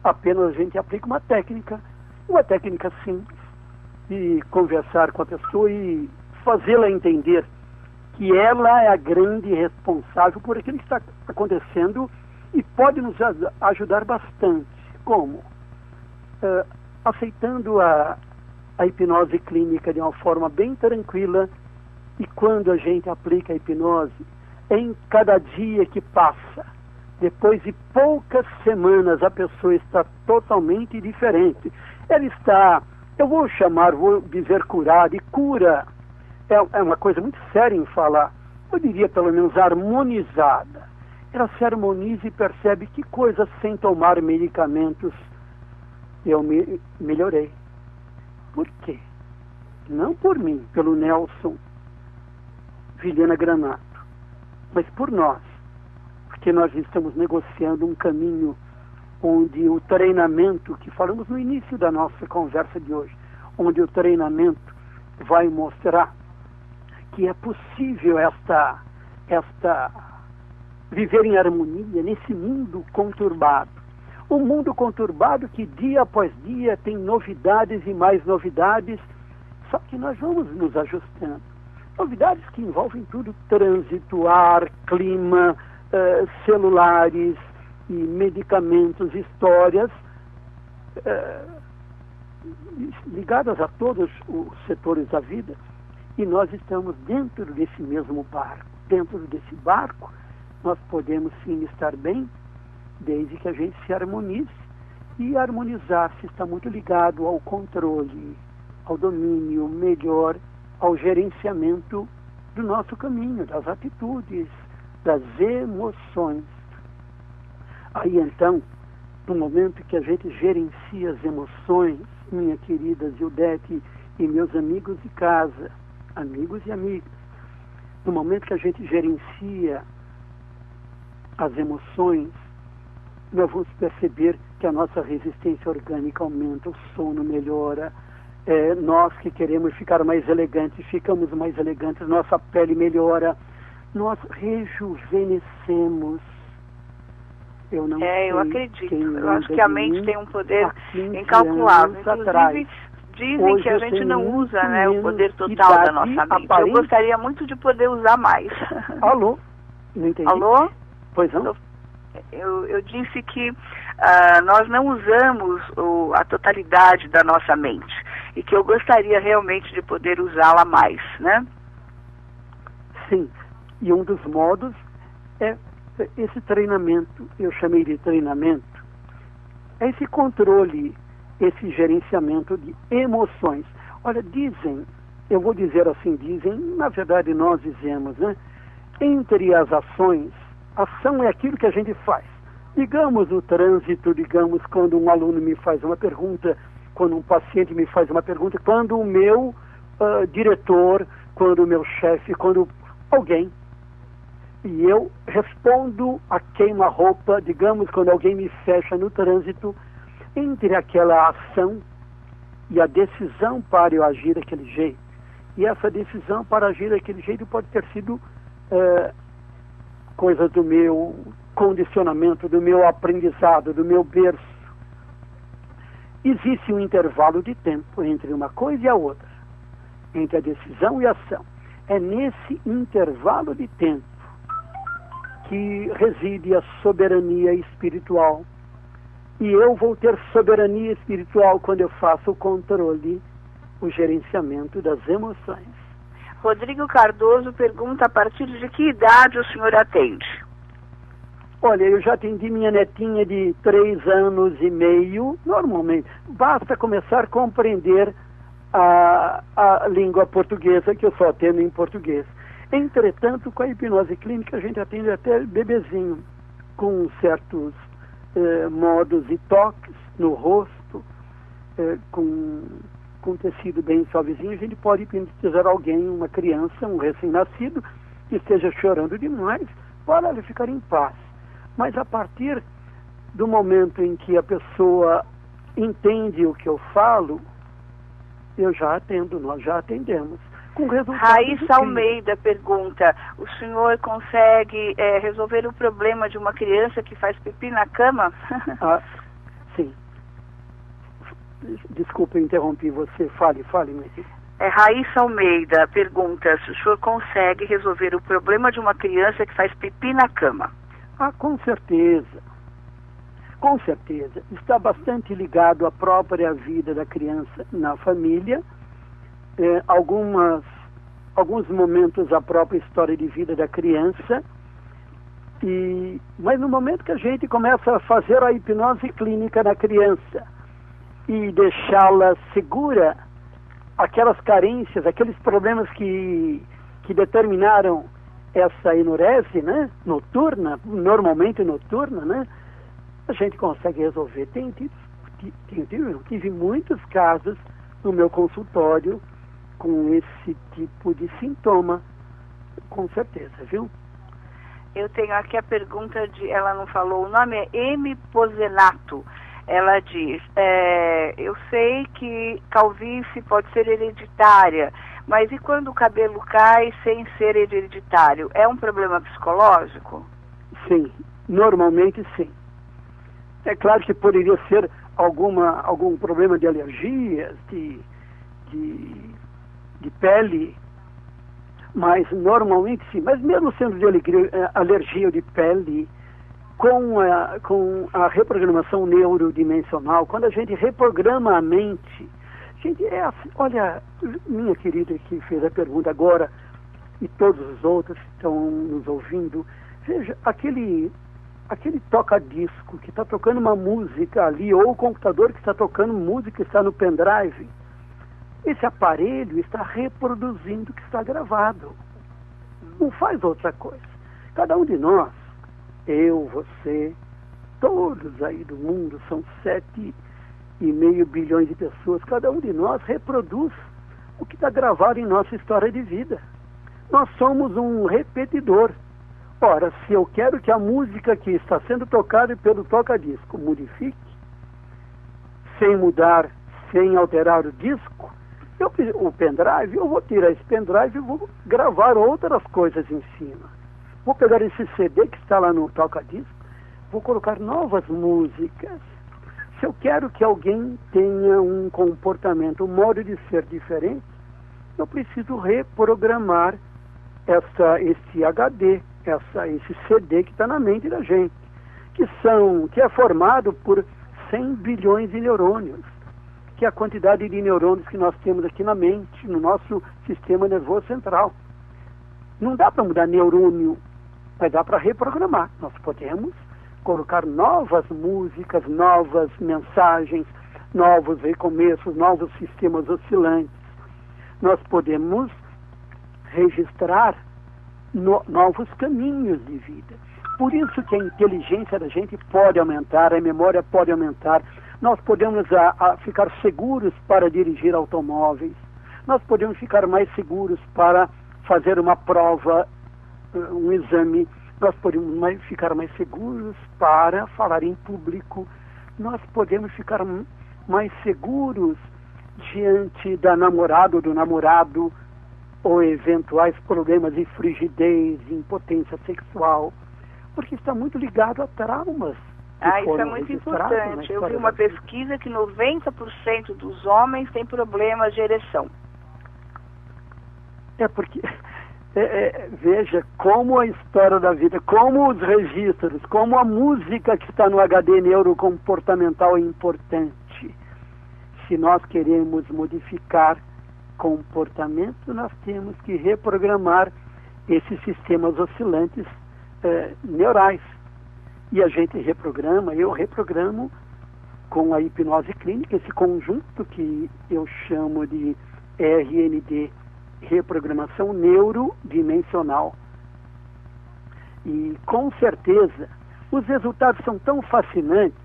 Apenas a gente aplica uma técnica simples, e conversar com a pessoa e fazê-la entender que ela é a grande responsável por aquilo que está acontecendo e pode nos ajudar bastante. Como? Aceitando a hipnose clínica de uma forma bem tranquila, e quando a gente aplica a hipnose, em cada dia que passa, depois de poucas semanas, a pessoa está totalmente diferente. Ela está, vou dizer curada, e cura é uma coisa muito séria em falar, eu diria pelo menos harmonizada. Ela se harmoniza e percebe que coisas sem tomar medicamentos eu melhorei. Por quê? Não por mim, pelo Nelson Vilhena Granato, mas por nós, porque nós estamos negociando um caminho onde o treinamento, que falamos no início da nossa conversa de hoje, onde o treinamento vai mostrar que é possível viver em harmonia nesse mundo conturbado. Um mundo conturbado que dia após dia tem novidades e mais novidades, só que nós vamos nos ajustando. Novidades que envolvem tudo: trânsito, ar, clima, celulares e medicamentos, histórias, ligadas a todos os setores da vida, e nós estamos dentro desse mesmo barco. Dentro desse barco, nós podemos sim estar bem, desde que a gente se harmonize. E harmonizar-se está muito ligado ao controle, ao domínio melhor, ao gerenciamento do nosso caminho, das atitudes, das emoções. Aí então, no momento que a gente gerencia as emoções, minha querida Zildete e meus amigos de casa, amigos e amigas, no momento que a gente gerencia as emoções, nós vamos perceber que a nossa resistência orgânica aumenta, o sono melhora, nós que queremos ficar mais elegantes, ficamos mais elegantes, nossa pele melhora, nós rejuvenescemos. Eu acredito. Eu acho que a mente tem um poder incalculável. Inclusive, dizem hoje que a gente não usa, né, o poder total da nossa mente. Eu gostaria muito de poder usar mais. Alô? Não entendi. Alô? Pois não? Eu disse que nós não usamos a totalidade da nossa mente e que eu gostaria realmente de poder usá-la mais, né? Sim. E um dos modos é esse treinamento, eu chamei de treinamento, é esse controle, esse gerenciamento de emoções. Olha, dizem, eu vou dizer assim, dizem, na verdade nós dizemos, né? Entre as ações, ação é aquilo que a gente faz. Digamos no trânsito, digamos quando um aluno me faz uma pergunta, quando um paciente me faz uma pergunta, quando o meu diretor, quando o meu chefe, quando alguém. E eu respondo a queima-roupa, digamos, quando alguém me fecha no trânsito, entre aquela ação e a decisão para eu agir daquele jeito. E essa decisão para agir daquele jeito pode ter sido coisa do meu condicionamento, do meu aprendizado, do meu berço. Existe um intervalo de tempo entre uma coisa e a outra, entre a decisão e a ação. É nesse intervalo de tempo que reside a soberania espiritual. E eu vou ter soberania espiritual quando eu faço o controle, o gerenciamento das emoções. Rodrigo Cardoso pergunta a partir de que idade o senhor atende? Olha, eu já atendi minha netinha de 3 anos e meio, normalmente. Basta começar a compreender a língua portuguesa, que eu só atendo em português. Entretanto, com a hipnose clínica, a gente atende até bebezinho, com certos modos e toques no rosto, com tecido bem suavezinho. A gente pode hipnotizar alguém, uma criança, um recém-nascido, que esteja chorando demais, para ele ficar em paz. Mas a partir do momento em que a pessoa entende o que eu falo, eu já atendo, nós já atendemos. Com resultados. Raíssa Almeida pergunta, o senhor consegue resolver o problema de uma criança que faz pipi na cama? Sim. Desculpa, eu interrompi você. Fale, Messi. Raíssa Almeida pergunta se o senhor consegue resolver o problema de uma criança que faz pipi na cama. Com certeza. Com certeza. Está bastante ligado à própria vida da criança na família. Alguns momentos a própria história de vida da criança, mas no momento que a gente começa a fazer a hipnose clínica na criança e deixá-la segura, aquelas carências, aqueles problemas que determinaram essa enurese, né, noturna, normalmente noturna, né, a gente consegue resolver. Eu tive muitos casos no meu consultório com esse tipo de sintoma, com certeza, viu? Eu tenho aqui a pergunta ela não falou, o nome é M. Pozenato. Ela diz, eu sei que calvície pode ser hereditária, mas e quando o cabelo cai sem ser hereditário? É um problema psicológico? Sim, normalmente sim. É claro que poderia ser algum problema de alergias, de pele, mas normalmente sim. Mas mesmo sendo de alergia de pele, com a reprogramação neurodimensional, quando a gente reprograma a mente, gente, olha, minha querida que fez a pergunta agora, e todos os outros que estão nos ouvindo, veja, aquele toca-disco que está tocando uma música ali, ou o computador que está tocando música que está no pendrive, esse aparelho está reproduzindo o que está gravado. Não faz outra coisa. Cada um de nós, eu, você, todos aí do mundo, são 7,5 bilhões de pessoas, cada um de nós reproduz o que está gravado em nossa história de vida. Nós somos um repetidor. Ora, se eu quero que a música que está sendo tocada pelo toca-disco modifique, sem mudar, sem alterar o disco, o pendrive, eu vou tirar esse pendrive e vou gravar outras coisas em cima. Vou pegar esse CD que está lá no toca-disco, vou colocar novas músicas. Se eu quero que alguém tenha um comportamento, um modo de ser diferente, eu preciso reprogramar esse HD, esse CD que está na mente da gente, que é formado por 100 bilhões de neurônios, que é a quantidade de neurônios que nós temos aqui na mente, no nosso sistema nervoso central. Não dá para mudar neurônio, mas dá para reprogramar. Nós podemos colocar novas músicas, novas mensagens, novos recomeços, novos sistemas oscilantes. Nós podemos registrar novos caminhos de vida. Por isso que a inteligência da gente pode aumentar, a memória pode aumentar. Nós podemos ficar seguros para dirigir automóveis. Nós podemos ficar mais seguros para fazer uma prova, um exame. Nós podemos ficar mais seguros para falar em público. Nós podemos ficar mais seguros diante da namorada ou do namorado, ou eventuais problemas de frigidez, de impotência sexual, porque está muito ligado a traumas. Isso é muito importante. Eu vi uma pesquisa que 90% dos homens têm problemas de ereção. Porque, veja, como a história da vida, como os registros, como a música que está no HD neurocomportamental é importante. Se nós queremos modificar comportamento, nós temos que reprogramar esses sistemas oscilantes neurais. E a gente reprograma, eu reprogramo com a hipnose clínica, esse conjunto que eu chamo de RND, reprogramação neurodimensional. E com certeza, os resultados são tão fascinantes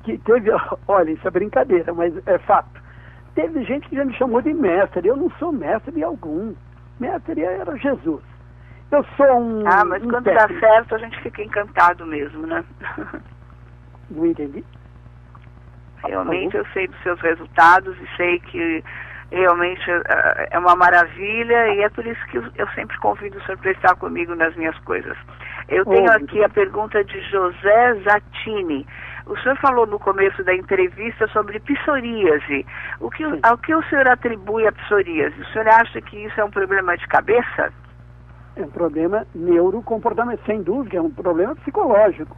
que teve, olha, isso é brincadeira, mas é fato. Teve gente que já me chamou de mestre. Eu não sou mestre de algum. Mestre era Jesus. Eu sou um... mas quando dá certo, a gente fica encantado mesmo, né? Não entendi. Realmente eu sei dos seus resultados e sei que realmente é uma maravilha, e é por isso que eu sempre convido o senhor para estar comigo nas minhas coisas. Eu tenho aqui a pergunta de José Zatini. O senhor falou no começo da entrevista sobre psoríase. Ao que o senhor atribui a psoríase? O senhor acha que isso é um problema de cabeça? É um problema neurocomportamental, sem dúvida, é um problema psicológico.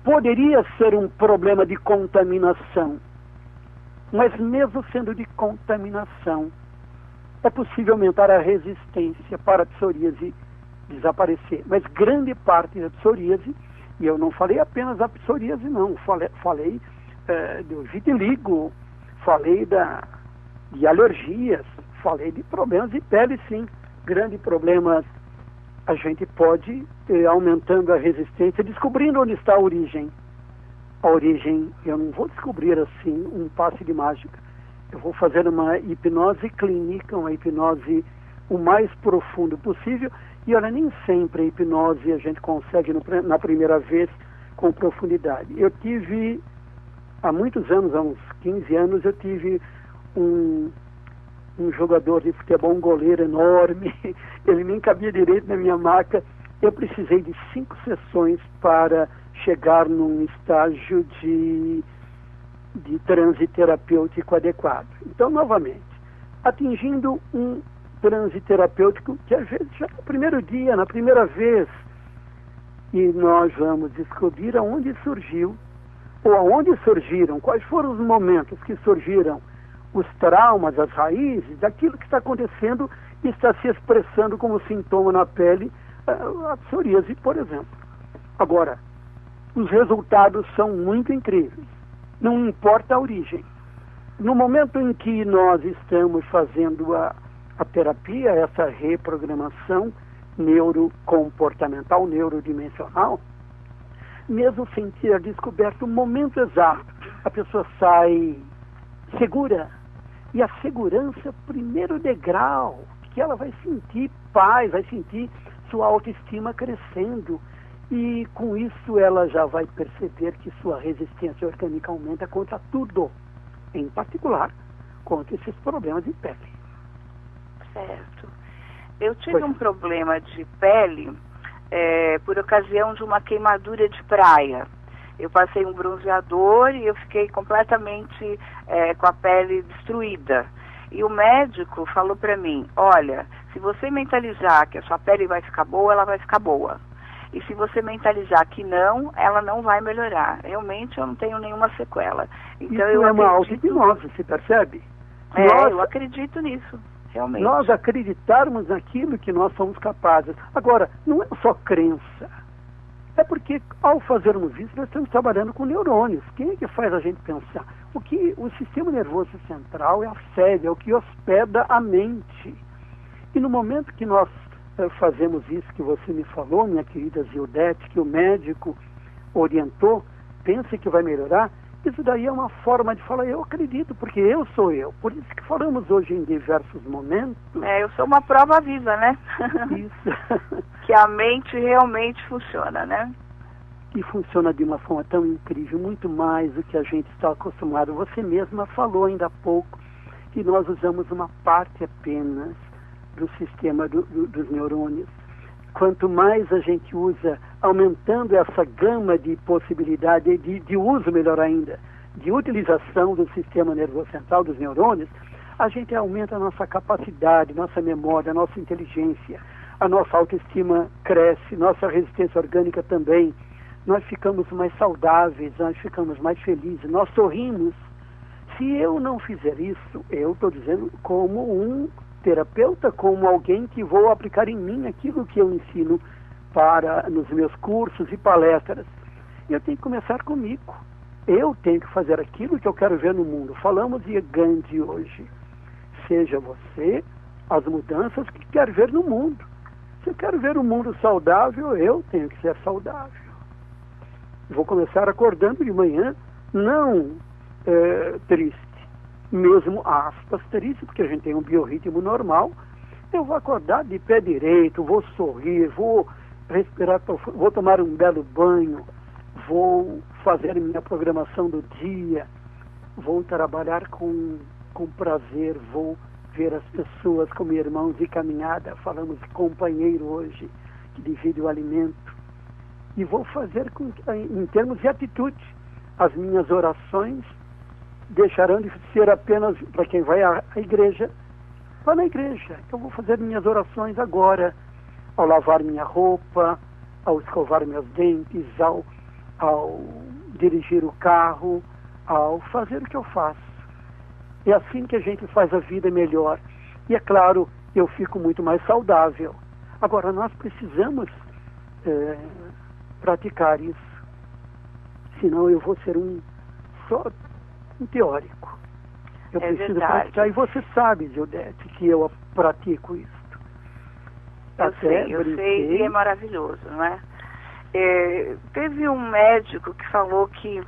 Poderia ser um problema de contaminação, mas mesmo sendo de contaminação, é possível aumentar a resistência para a psoríase desaparecer. Mas grande parte da psoríase, e eu não falei apenas da psoríase, não, falei do vitiligo, falei de alergias, falei de problemas de pele, sim. Grande problema, a gente pode, aumentando a resistência, descobrindo onde está a origem. A origem, eu não vou descobrir assim um passe de mágica. Eu vou fazer uma hipnose clínica, uma hipnose o mais profundo possível. E olha, nem sempre a hipnose a gente consegue na primeira vez com profundidade. Eu tive, há muitos anos, há uns 15 anos, eu tive um jogador de futebol, um goleiro enorme, ele nem cabia direito na minha maca. Eu precisei de 5 sessões para chegar num estágio de transe terapêutico adequado. Então, novamente, atingindo um transe terapêutico que às vezes já no primeiro dia, na primeira vez, e nós vamos descobrir aonde surgiu, ou aonde surgiram, quais foram os momentos que surgiram os traumas, as raízes daquilo que está acontecendo e está se expressando como sintoma na pele, a psoríase, por exemplo. Agora, os resultados são muito incríveis, não importa a origem. No momento em que nós estamos fazendo a terapia, essa reprogramação neurocomportamental, neurodimensional, mesmo sem ter descoberto o momento exato, a pessoa sai segura. E a segurança, primeiro degrau, que ela vai sentir paz, vai sentir sua autoestima crescendo. E com isso ela já vai perceber que sua resistência orgânica aumenta contra tudo, em particular contra esses problemas de pele. Certo. Eu tive um problema de pele por ocasião de uma queimadura de praia. Eu passei um bronzeador e eu fiquei completamente com a pele destruída. E o médico falou para mim, olha, se você mentalizar que a sua pele vai ficar boa, ela vai ficar boa. E se você mentalizar que não, ela não vai melhorar. Realmente eu não tenho nenhuma sequela. Então, isso é uma auto-hipnose, você percebe? Eu acredito nisso, realmente. Nós acreditarmos naquilo que nós somos capazes. Agora, não é só crença. É porque, ao fazermos isso, nós estamos trabalhando com neurônios. Quem é que faz a gente pensar? O sistema nervoso central é a sede, é o que hospeda a mente. E no momento que nós fazemos isso que você me falou, minha querida Zildete, que o médico orientou, pensa que vai melhorar, isso daí é uma forma de falar, eu acredito, porque eu sou eu. Por isso que falamos hoje em diversos momentos. Eu sou uma prova viva, né? Isso. Que a mente realmente funciona, né? E funciona de uma forma tão incrível, muito mais do que a gente está acostumado. Você mesma falou ainda há pouco que nós usamos uma parte apenas do sistema dos neurônios. Quanto mais a gente usa, aumentando essa gama de possibilidade de uso, melhor ainda, de utilização do sistema nervoso central, dos neurônios, a gente aumenta a nossa capacidade, nossa memória, nossa inteligência, a nossa autoestima cresce, nossa resistência orgânica também. Nós ficamos mais saudáveis, nós ficamos mais felizes, nós sorrimos. Se eu não fizer isso, eu estou dizendo como um terapeuta, como alguém que vou aplicar em mim aquilo que eu ensino nos meus cursos e palestras. Eu tenho que começar comigo. Eu tenho que fazer aquilo que eu quero ver no mundo. Falamos de Gandhi hoje. Seja você as mudanças que quer ver no mundo. Se eu quero ver um mundo saudável, eu tenho que ser saudável. Vou começar acordando de manhã, não triste. Mesmo aspas triste, porque a gente tem um biorritmo normal, eu vou acordar de pé direito, vou sorrir, vou respirar, vou tomar um belo banho, vou fazer minha programação do dia, vou trabalhar com prazer, vou ver as pessoas como irmãos de caminhada, falamos de companheiro hoje, que divide o alimento, e vou fazer em termos de atitude, as minhas orações deixarão de ser apenas para quem vai à igreja. Vá na igreja. Eu vou fazer minhas orações agora, ao lavar minha roupa, ao escovar meus dentes, ao dirigir o carro, ao fazer o que eu faço. É assim que a gente faz a vida melhor. E é claro, eu fico muito mais saudável. Agora, nós precisamos praticar isso. Senão eu vou ser um teórico. Eu preciso praticar, e você sabe, Zildete, que eu pratico isso. Eu sei, e é maravilhoso, não é? Teve um médico que falou que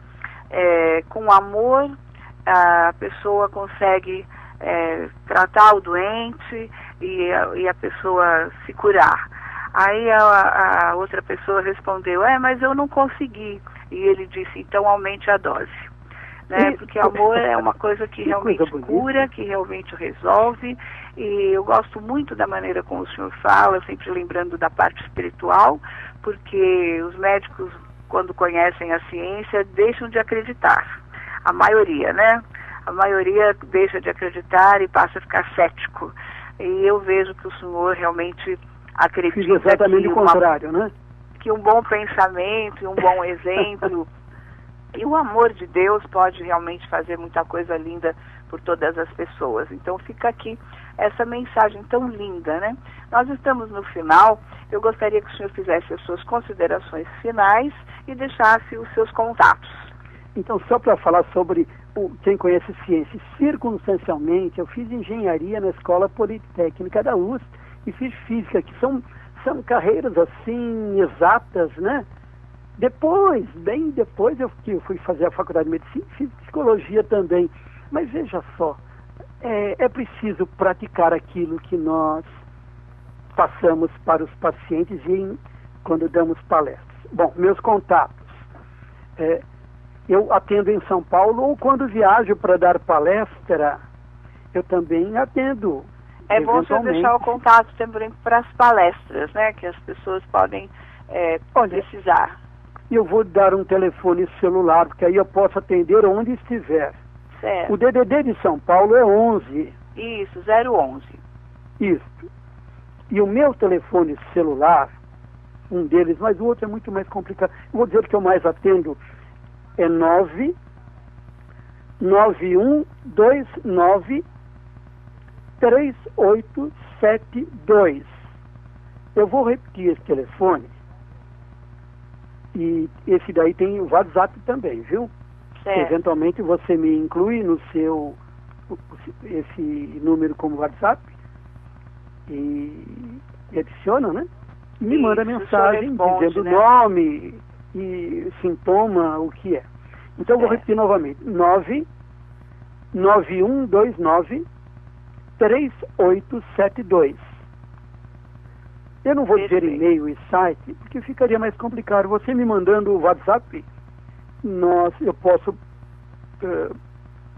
com amor a pessoa consegue tratar o doente e a pessoa se curar. Aí a outra pessoa respondeu, mas eu não consegui. E ele disse, então aumente a dose. Né? Porque amor é uma coisa que realmente cura, que realmente resolve, e eu gosto muito da maneira como o senhor fala, sempre lembrando da parte espiritual, porque os médicos, quando conhecem a ciência, deixam de acreditar, a maioria, né? A maioria deixa de acreditar e passa a ficar cético, e eu vejo que o senhor realmente acredita. Fiz exatamente o contrário, né? que um bom pensamento e um bom exemplo e o amor de Deus pode realmente fazer muita coisa linda por todas as pessoas. Então fica aqui essa mensagem tão linda, né? Nós estamos no final, eu gostaria que o senhor fizesse as suas considerações finais e deixasse os seus contatos. Então, só para falar sobre quem conhece ciência, circunstancialmente, eu fiz engenharia na Escola Politécnica da USP e fiz física, que são carreiras assim exatas, né? Bem depois eu fui fazer a faculdade de medicina e fiz psicologia também. Mas veja só, é preciso praticar aquilo que nós passamos para os pacientes quando damos palestras. Bom, meus contatos. Eu atendo em São Paulo ou quando viajo para dar palestra, eu também atendo. É bom você deixar o contato também para as palestras, né? Que as pessoas podem precisar. Eu vou dar um telefone celular, porque aí eu posso atender onde estiver. Certo. O DDD de São Paulo é 11. Isso, 011. Isso. E o meu telefone celular, um deles, mas o outro é muito mais complicado. Eu vou dizer que eu mais atendo é 99129 3872. Eu vou repetir esse telefone. E esse daí tem o WhatsApp também, viu? Certo. Eventualmente você me inclui no esse número como WhatsApp e adiciona, né? E me manda mensagem dizendo o nome e sintoma, o que é. Então eu vou repetir novamente. 99129 3872. Eu não vou dizer e-mail e site, porque ficaria mais complicado. Você me mandando o WhatsApp, eu posso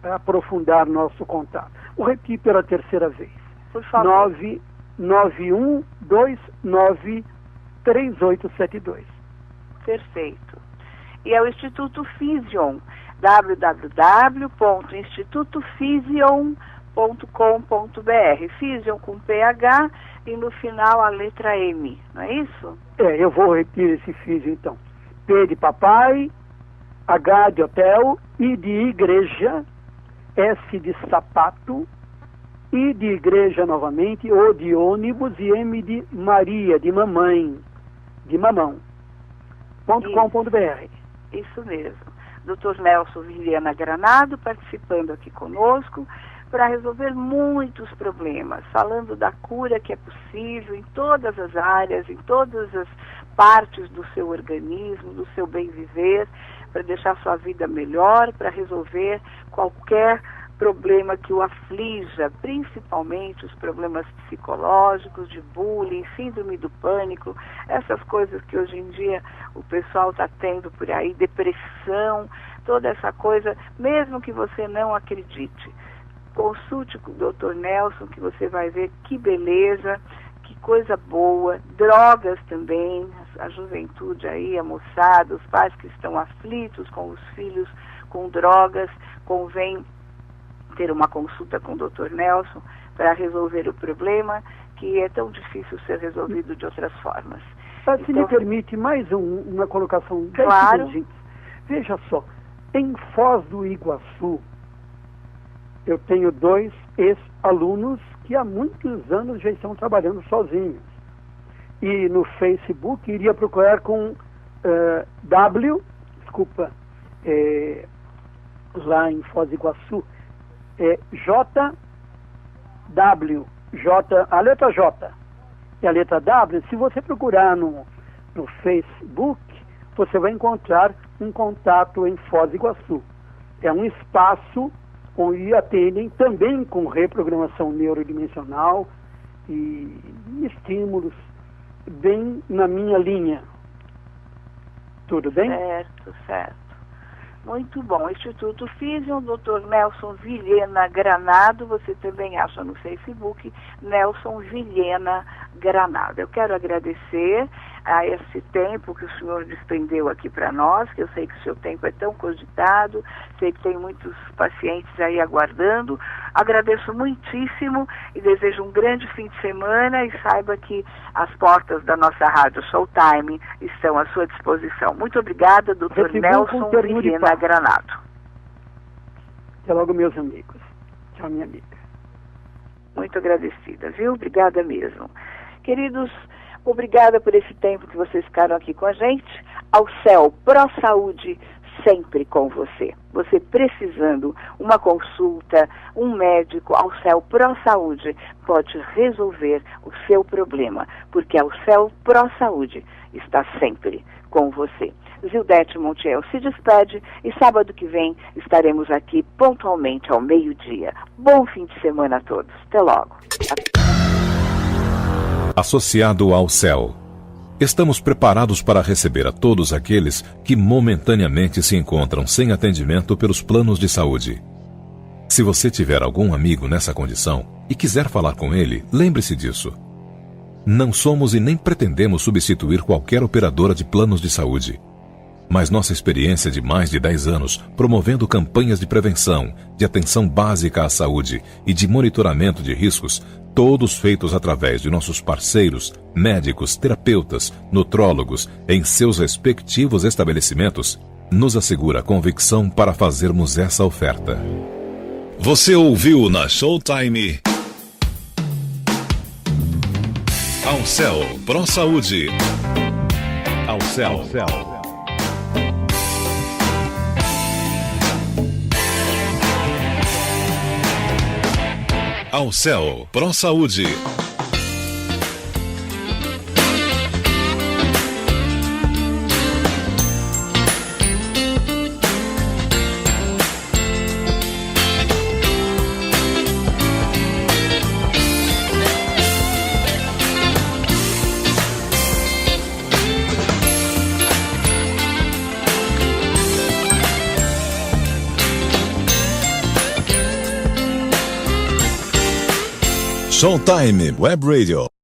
aprofundar nosso contato. Vou repetir pela terceira vez. Por favor. 99129 3872. Perfeito. E é o Instituto Physion, www.institutophysion.com.br. Physion com PH e no final a letra M, não é isso? Eu vou repetir esse Physion então. P de papai, H de hotel, I de igreja, S de sapato, I de igreja novamente, O de ônibus e M de Maria, de mamãe, de mamão. .com.br. Isso mesmo. Dr. Nelson Vilhena Granado participando aqui conosco para resolver muitos problemas, falando da cura que é possível em todas as áreas, em todas as partes do seu organismo, do seu bem viver, para deixar sua vida melhor, para resolver qualquer problema que o aflija, principalmente os problemas psicológicos, de bullying, síndrome do pânico, essas coisas que hoje em dia o pessoal está tendo por aí, depressão, toda essa coisa, mesmo que você não acredite. Consulte com o Dr. Nelson, que você vai ver que beleza, que coisa boa. Drogas também, a juventude aí, a moçada, os pais que estão aflitos com os filhos com drogas, convém ter uma consulta com o Dr. Nelson para resolver o problema, que é tão difícil ser resolvido de outras formas. Se me permite mais uma colocação. Claro. Veja só, em Foz do Iguaçu, eu tenho 2 ex-alunos que há muitos anos já estão trabalhando sozinhos. E no Facebook iria procurar com lá em Foz do Iguaçu, a letra J e a letra W. Se você procurar no Facebook, você vai encontrar um contato em Foz do Iguaçu. É um espaço onde atendem também com reprogramação neurodimensional e estímulos bem na minha linha. Tudo bem? Certo. Muito bom. Instituto Physion, Dr. Nelson Vilhena Granado, você também acha no Facebook, Nelson Vilhena Granado. Eu quero agradecer a esse tempo que o senhor despendeu aqui para nós, que eu sei que o seu tempo é tão cogitado, sei que tem muitos pacientes aí aguardando. Agradeço muitíssimo e desejo um grande fim de semana e saiba que as portas da nossa rádio Showtime estão à sua disposição. Muito obrigada, Dr. Nelson Vilhena Granado. Até logo, meus amigos. Tchau, minha amiga. Muito agradecida, viu? Obrigada mesmo. Queridos, obrigada por esse tempo que vocês ficaram aqui com a gente. Ao Céu Pro Saúde, sempre com você. Você precisando, uma consulta, um médico, ao Céu Pro Saúde pode resolver o seu problema, porque ao Céu Pro Saúde está sempre com você. Zildete Montiel se despede e sábado que vem estaremos aqui pontualmente ao meio-dia. Bom fim de semana a todos. Até logo. Associado ao Céu. Estamos preparados para receber a todos aqueles que momentaneamente se encontram sem atendimento pelos planos de saúde. Se você tiver algum amigo nessa condição e quiser falar com ele, lembre-se disso. Não somos e nem pretendemos substituir qualquer operadora de planos de saúde. Mas nossa experiência de mais de 10 anos promovendo campanhas de prevenção, de atenção básica à saúde e de monitoramento de riscos, todos feitos através de nossos parceiros, médicos, terapeutas, nutrólogos, em seus respectivos estabelecimentos, nos assegura a convicção para fazermos essa oferta. Você ouviu na Showtime Ao Céu Pro Saúde. Ao Céu. Ao Céu Pro Saúde. Showtime Web Radio.